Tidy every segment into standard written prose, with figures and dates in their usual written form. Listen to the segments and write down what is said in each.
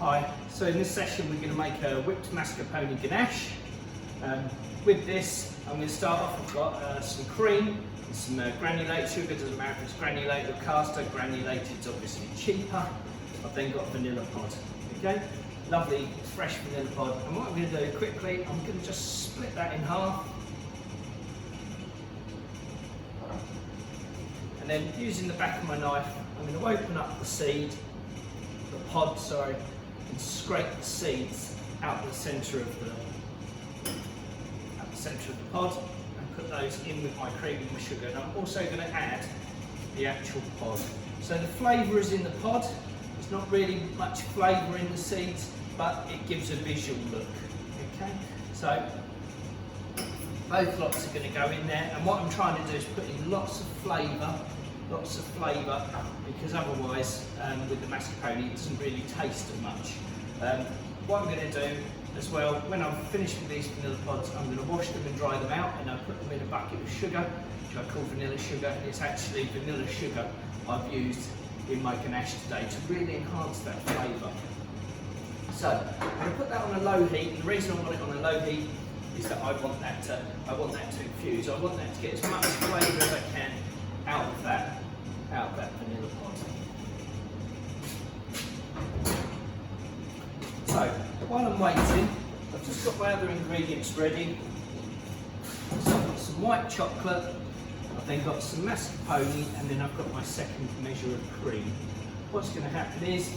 Hi, so in this session we're going to make a whipped mascarpone ganache. With this I'm going to start off, I've got some cream and some granulated sugar, doesn't matter if it's granulated or caster, granulated is obviously cheaper. I've then got vanilla pod, okay? Lovely fresh vanilla pod, and what I'm going to do quickly, I'm going to just split that in half. And then using the back of my knife, I'm going to open up the pod, and scrape the seeds out the centre of the pod and put those in with my cream and my sugar. And I'm also going to add the actual pod. So the flavour is in the pod. There's not really much flavour in the seeds, but it gives a visual look. Okay, so both lots are going to go in there, and what I'm trying to do is put in lots of flavour, because otherwise with the mascarpone it doesn't really taste as much. What I'm going to do as well, when I'm finished with these vanilla pods, I'm going to wash them and dry them out, and I'll put them in a bucket of sugar, which I call vanilla sugar, and it's actually vanilla sugar I've used in my ganache today to really enhance that flavour. So I'm going to put that on a low heat, and the reason I want it on a low heat is that I want that to infuse. I want that to get as much flavour as I can out of that vanilla pod. So while I'm waiting, I've just got my other ingredients ready. So I've got some white chocolate, I've then got some mascarpone, and then I've got my second measure of cream. What's going to happen is,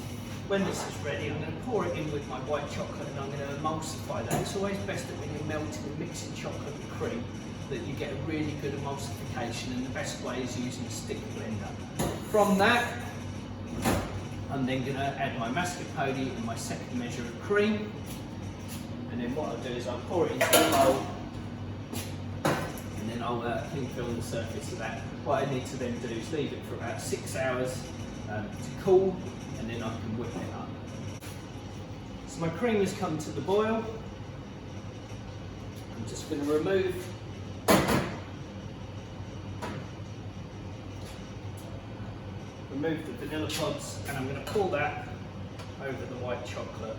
when this is ready, I'm going to pour it in with my white chocolate, and I'm going to emulsify that. It's always best that when you're melting and mixing chocolate and cream, that you get a really good emulsification, and the best way is using a stick blender. From that, I'm then going to add my mascarpone and my second measure of cream, and then what I'll do is I'll pour it into a bowl, and then I'll clean film the surface of that. What I need to then do is leave it for about 6 hours to cool, and then I can whip it up. So my cream has come to the boil. I'm just going to remove the vanilla pods, and I'm going to pour that over the white chocolate.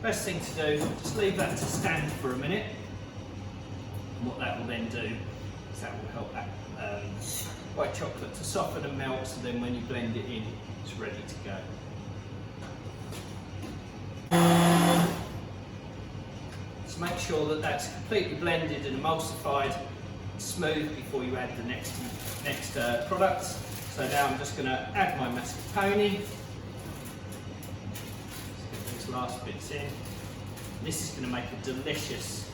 Best thing to do, just leave that to stand for a minute, and what that will then do is that will help that white chocolate to soften and melt, so then when you blend it in, it's ready to go. So make sure that that's completely blended and emulsified, smooth before you add the next products. So now I'm just going to add my mascarpone. Just get these last bits in. This is going to make a delicious,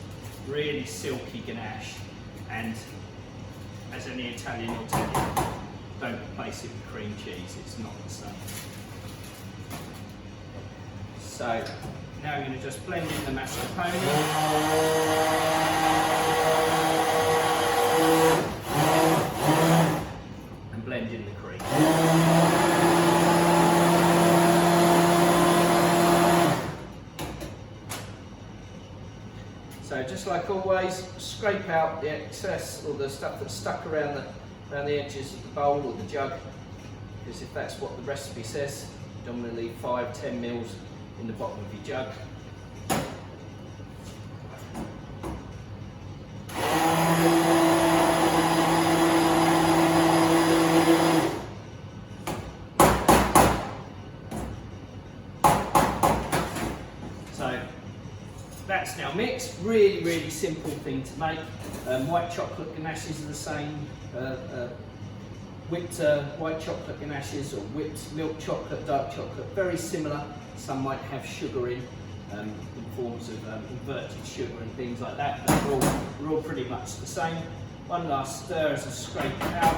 really silky ganache, and as any Italian will tell you, don't replace it with cream cheese, it's not the same. So now I'm going to just blend in the mascarpone and blend in the cream. So just like always, scrape out the excess or the stuff that's stuck around the edges of the bowl or the jug, because if that's what the recipe says, you don't want to leave 5-10 mils in the bottom of your jug. So that's now mixed. Really, really simple thing to make. White chocolate ganaches are the same. Whipped white chocolate ganaches or whipped milk chocolate, dark chocolate, very similar. Some might have sugar in forms of inverted sugar and things like that, but we're all pretty much the same. One last stir as I scrape it out.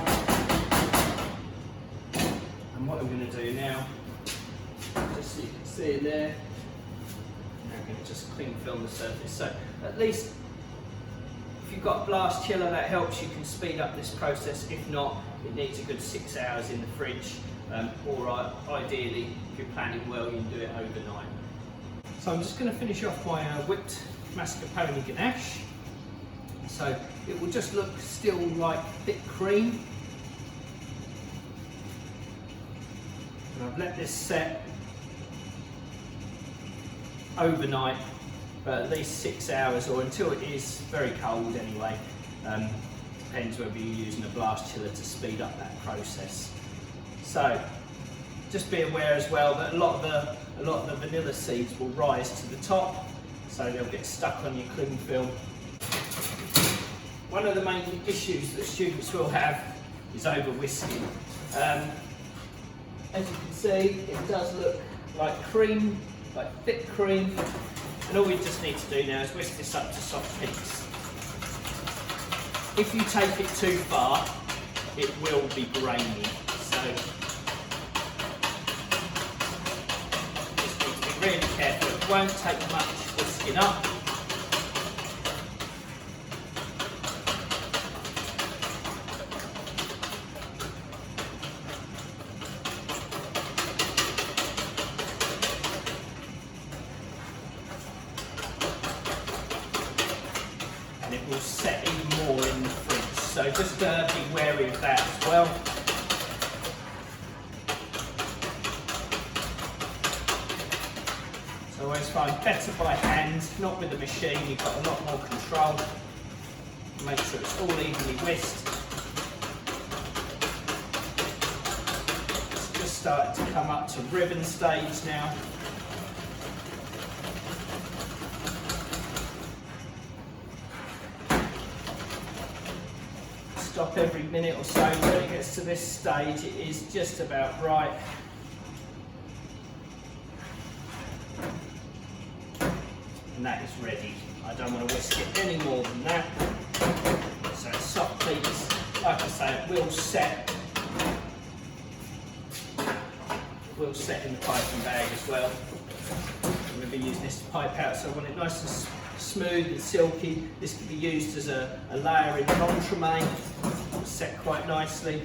And what I'm going to do now, just so you can see in there, I'm going to just clean film the surface. So at least if you've got a blast chiller, that helps. You can speed up this process. If not, it needs a good 6 hours in the fridge, or ideally, if you're planning well, you can do it overnight. So I'm just going to finish off my whipped mascarpone ganache. So it will just look still like thick cream. And I've let this set overnight, at least 6 hours, or until it is very cold anyway. Depends whether you're using a blast chiller to speed up that process. So just be aware as well that a lot of the vanilla seeds will rise to the top, so they'll get stuck on your cling film. One of the main issues that students will have is over whisking. As you can see, it does look like cream, like thick cream, and all we just need to do now is whisk this up to soft peaks. If you take it too far, it will be grainy, so just need to be really careful. It won't take much whisking up. And it will set even more in the fridge, so just be wary of that as well. So I always find better by hand, not with the machine. You've got a lot more control. Make sure it's all evenly whisked. It's just starting to come up to ribbon stage now. Stop every minute or so. When it gets to this stage, it is just about right. And that is ready. I don't want to whisk it any more than that. So it's soft peaks. Like I say, it will set. It will set in the piping bag as well. I'm going to be using this to pipe out, so I want it nice and smooth and silky. This can be used as a layer in entremet. It'll set quite nicely.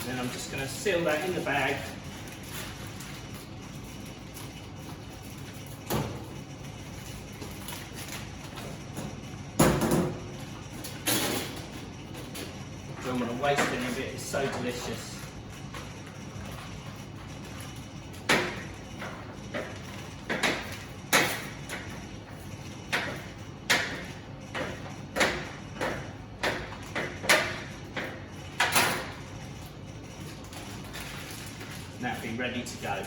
Then I'm just going to seal that in the bag. Don't want to waste any of it, it's so delicious. That'll be ready to go.